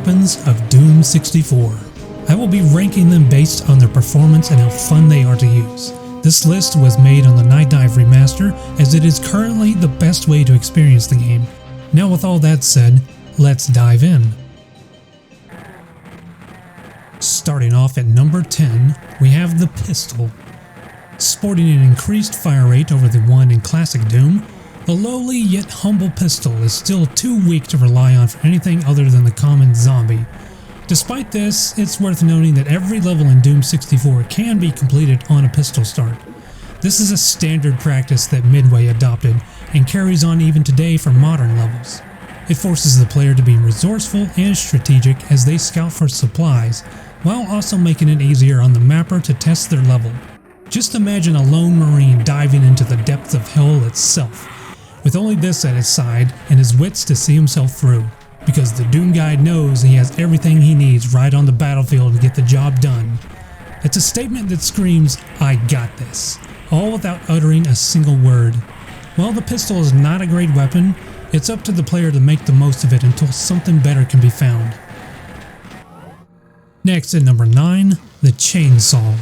weapons of Doom 64. I will be ranking them based on their performance and how fun they are to use. This list was made on the Nightdive Remaster, as it is currently the best way to experience the game. Now with all that said, let's dive in. Starting off at number 10, we have the pistol. Sporting an increased fire rate over the one in classic Doom, the lowly yet humble pistol is still too weak to rely on for anything other than the common zombie. Despite this, it's worth noting that every level in Doom 64 can be completed on a pistol start. This is a standard practice that Midway adopted and carries on even today for modern levels. It forces the player to be resourceful and strategic as they scout for supplies, while also making it easier on the mapper to test their level. Just imagine a lone marine diving into the depths of hell itself, with only this at his side and his wits to see himself through. Because the Doom Guy knows he has everything he needs right on the battlefield to get the job done. It's a statement that screams, "I got this," all without uttering a single word. While the pistol is not a great weapon, it's up to the player to make the most of it until something better can be found. Next at number 9, the chainsaw.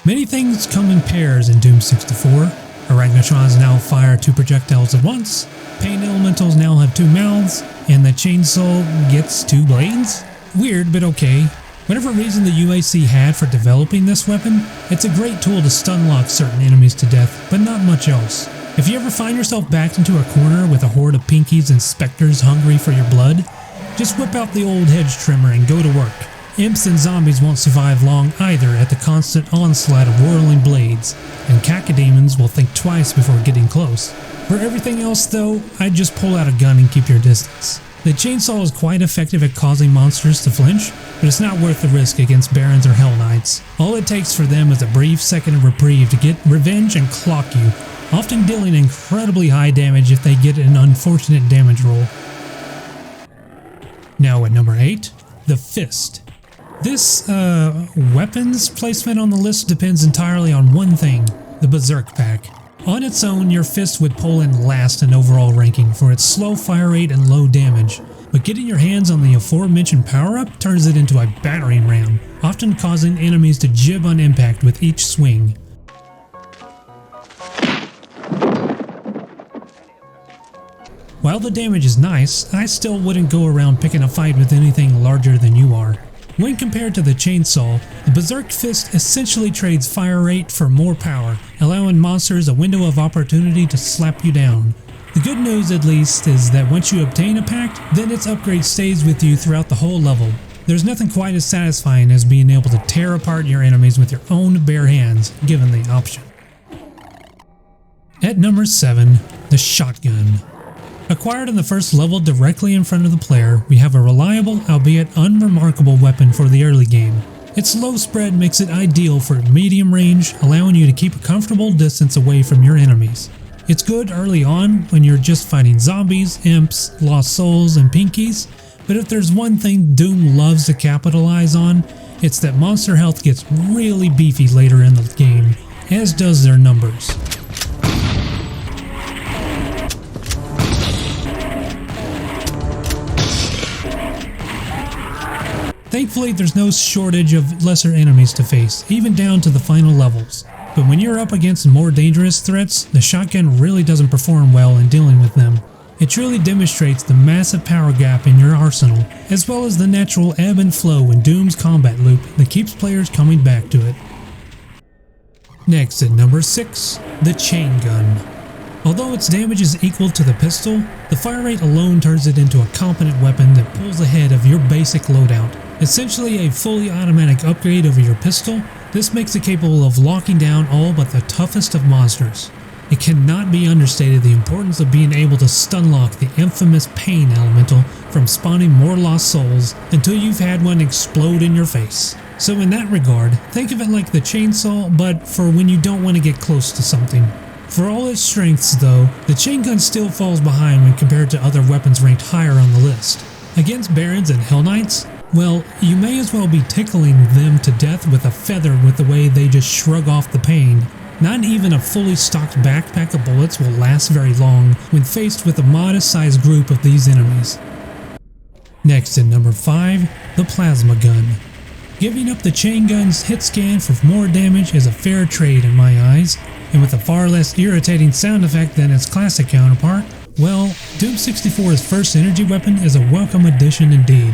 Many things come in pairs in Doom 64. Arachnotrons now fire 2 projectiles at once, pain elementals now have 2 mouths, and the chainsaw gets 2 blades? Weird, but okay. Whatever reason the UAC had for developing this weapon, it's a great tool to stun-lock certain enemies to death, but not much else. If you ever find yourself backed into a corner with a horde of pinkies and specters hungry for your blood, just whip out the old hedge trimmer and go to work. Imps and zombies won't survive long either at the constant onslaught of whirling blades, and cacodemons will think twice before getting close. For everything else though, I'd just pull out a gun and keep your distance. The chainsaw is quite effective at causing monsters to flinch, but it's not worth the risk against Barons or Hell Knights. All it takes for them is a brief second of reprieve to get revenge and clock you, often dealing incredibly high damage if they get an unfortunate damage roll. Now at number 8, the fist. This weapons placement on the list depends entirely on one thing, the Berserk pack. On its own, your fist would pull in last in overall ranking for its slow fire rate and low damage, but getting your hands on the aforementioned power-up turns it into a battering ram, often causing enemies to jib on impact with each swing. While the damage is nice, I still wouldn't go around picking a fight with anything larger than you are. When compared to the chainsaw, the Berserk Fist essentially trades fire rate for more power, allowing monsters a window of opportunity to slap you down. The good news at least is that once you obtain a pact, then its upgrade stays with you throughout the whole level. There's nothing quite as satisfying as being able to tear apart your enemies with your own bare hands, given the option. At number 7, the shotgun. Acquired in the first level directly in front of the player, we have a reliable, albeit unremarkable weapon for the early game. Its low spread makes it ideal for medium range, allowing you to keep a comfortable distance away from your enemies. It's good early on when you're just fighting zombies, imps, lost souls, and pinkies, but if there's one thing Doom loves to capitalize on, it's that monster health gets really beefy later in the game, as does their numbers. Thankfully, there's no shortage of lesser enemies to face, even down to the final levels. But when you're up against more dangerous threats, the shotgun really doesn't perform well in dealing with them. It truly demonstrates the massive power gap in your arsenal, as well as the natural ebb and flow in Doom's combat loop that keeps players coming back to it. Next at number 6, the chain gun. Although its damage is equal to the pistol, the fire rate alone turns it into a competent weapon that pulls ahead of your basic loadout. Essentially a fully automatic upgrade over your pistol, this makes it capable of locking down all but the toughest of monsters. It cannot be understated the importance of being able to stun-lock the infamous pain elemental from spawning more lost souls until you've had one explode in your face. So in that regard, think of it like the chainsaw, but for when you don't want to get close to something. For all its strengths though, the chain gun still falls behind when compared to other weapons ranked higher on the list. Against Barons and Hell Knights, well, you may as well be tickling them to death with a feather with the way they just shrug off the pain. Not even a fully stocked backpack of bullets will last very long when faced with a modest-sized group of these enemies. Next at number 5, the plasma gun. Giving up the chain gun's hit scan for more damage is a fair trade in my eyes, and with a far less irritating sound effect than its classic counterpart, well, Doom 64's first energy weapon is a welcome addition indeed.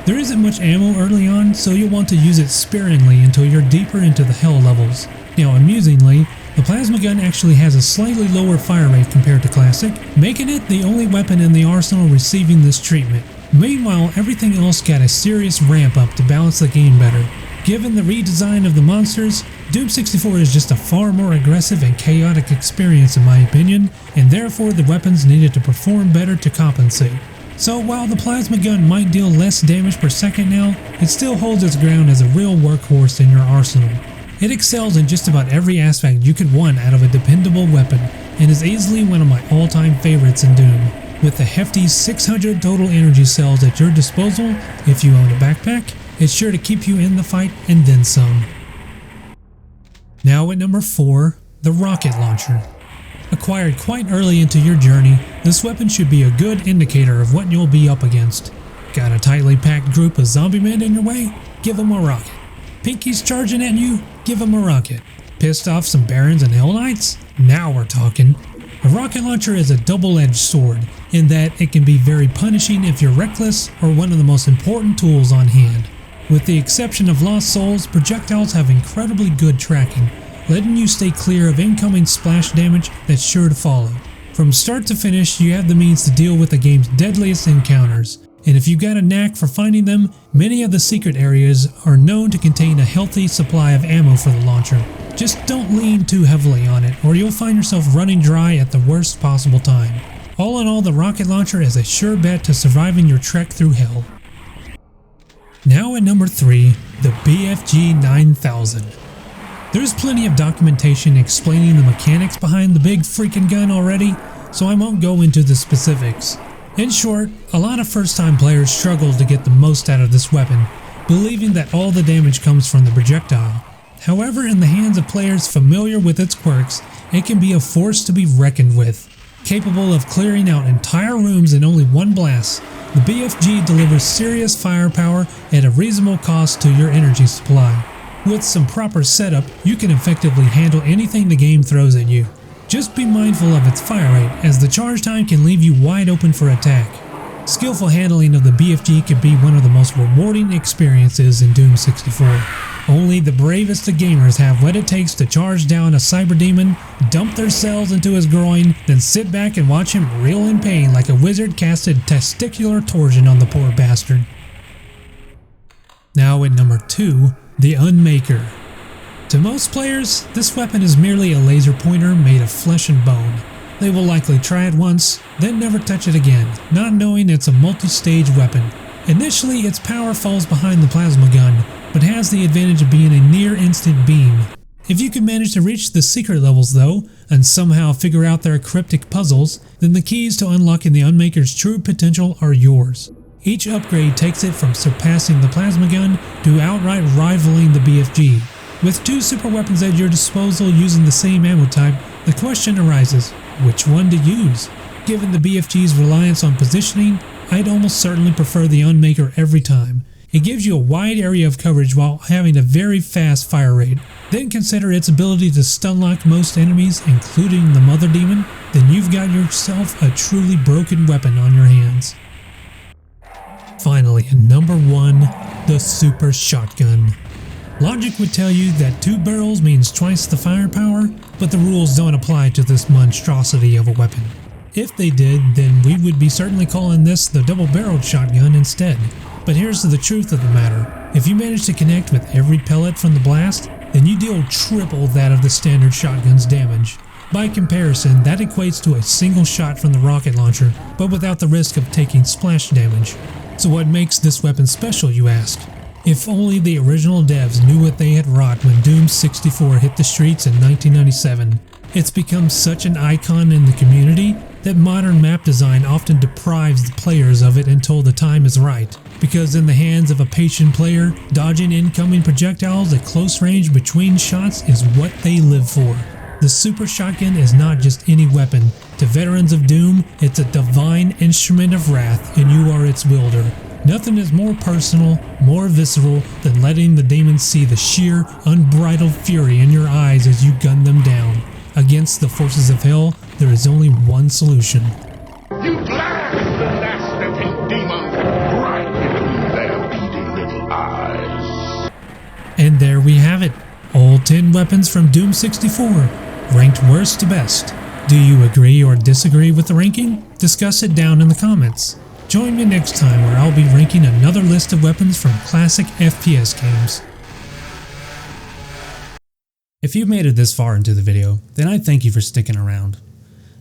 There isn't much ammo early on, so you'll want to use it sparingly until you're deeper into the hell levels. Now amusingly, the plasma gun actually has a slightly lower fire rate compared to classic, making it the only weapon in the arsenal receiving this treatment. Meanwhile, everything else got a serious ramp up to balance the game better. Given the redesign of the monsters, Doom 64 is just a far more aggressive and chaotic experience in my opinion, and therefore the weapons needed to perform better to compensate. So while the plasma gun might deal less damage per second now, it still holds its ground as a real workhorse in your arsenal. It excels in just about every aspect you could want out of a dependable weapon, and is easily one of my all-time favorites in Doom. With the hefty 600 total energy cells at your disposal, if you own a backpack, it's sure to keep you in the fight and then some. Now at number 4, the rocket launcher. Acquired quite early into your journey, this weapon should be a good indicator of what you'll be up against. Got a tightly packed group of zombie men in your way? Give them a rocket. Pinky's charging at you? Give them a rocket. Pissed off some barons and hell knights? Now we're talking. A rocket launcher is a double-edged sword, in that it can be very punishing if you're reckless or one of the most important tools on hand. With the exception of Lost Souls, projectiles have incredibly good tracking, letting you stay clear of incoming splash damage that's sure to follow. From start to finish, you have the means to deal with the game's deadliest encounters, and if you've got a knack for finding them, many of the secret areas are known to contain a healthy supply of ammo for the launcher. Just don't lean too heavily on it, or you'll find yourself running dry at the worst possible time. All in all, the rocket launcher is a sure bet to surviving your trek through hell. Now at number 3, the BFG 9000. There's plenty of documentation explaining the mechanics behind the big freaking gun already, so I won't go into the specifics. In short, a lot of first-time players struggle to get the most out of this weapon, believing that all the damage comes from the projectile. However, in the hands of players familiar with its quirks, it can be a force to be reckoned with. Capable of clearing out entire rooms in only one blast, the BFG delivers serious firepower at a reasonable cost to your energy supply. With some proper setup, you can effectively handle anything the game throws at you. Just be mindful of its fire rate, as the charge time can leave you wide open for attack. Skillful handling of the BFG can be one of the most rewarding experiences in Doom 64. Only the bravest of gamers have what it takes to charge down a cyber demon, dump their cells into his groin, then sit back and watch him reel in pain like a wizard casted testicular torsion on the poor bastard. Now at number 2, the Unmaker. To most players, this weapon is merely a laser pointer made of flesh and bone. They will likely try it once, then never touch it again, not knowing it's a multi-stage weapon. Initially, its power falls behind the plasma gun, but has the advantage of being a near-instant beam. If you can manage to reach the secret levels though, and somehow figure out their cryptic puzzles, then the keys to unlocking the Unmaker's true potential are yours. Each upgrade takes it from surpassing the plasma gun to outright rivaling the BFG. With 2 super weapons at your disposal using the same ammo type, the question arises, which one to use? Given the BFG's reliance on positioning, I'd almost certainly prefer the Unmaker every time. It gives you a wide area of coverage while having a very fast fire rate. Then consider its ability to stun lock most enemies, including the Mother Demon, then you've got yourself a truly broken weapon on your hands. Finally, at number 1, the Super Shotgun. Logic would tell you that 2 barrels means twice the firepower, but the rules don't apply to this monstrosity of a weapon. If they did, then we would be certainly calling this the double-barreled shotgun instead. But here's the truth of the matter. If you manage to connect with every pellet from the blast, then you deal triple that of the standard shotgun's damage. By comparison, that equates to a single shot from the rocket launcher, but without the risk of taking splash damage. So what makes this weapon special, you ask? If only the original devs knew what they had wrought when Doom 64 hit the streets in 1997. It's become such an icon in the community that modern map design often deprives the players of it until the time is right. Because in the hands of a patient player, dodging incoming projectiles at close range between shots is what they live for. The Super Shotgun is not just any weapon. To veterans of Doom, it's a divine instrument of wrath, and you are its wielder. Nothing is more personal, more visceral than letting the demons see the sheer, unbridled fury in your eyes as you gun them down. Against the forces of hell, there is only one solution. You blast the last-living demon right between their beady little eyes. And there we have it. All 10 weapons from Doom 64, ranked worst to best. Do you agree or disagree with the ranking? Discuss it down in the comments. Join me next time where I'll be ranking another list of weapons from classic FPS games. If you've made it this far into the video, then I thank you for sticking around.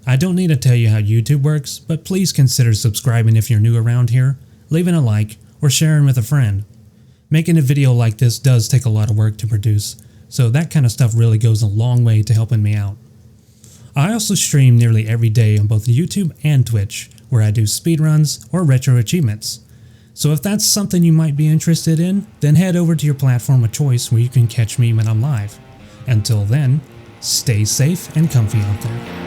I don't need to tell you how YouTube works, but please consider subscribing if you're new around here, leaving a like, or sharing with a friend. Making a video like this does take a lot of work to produce, so that kind of stuff really goes a long way to helping me out. I also stream nearly every day on both YouTube and Twitch, where I do speedruns or retro achievements. So if that's something you might be interested in, then head over to your platform of choice where you can catch me when I'm live. Until then, stay safe and comfy out there.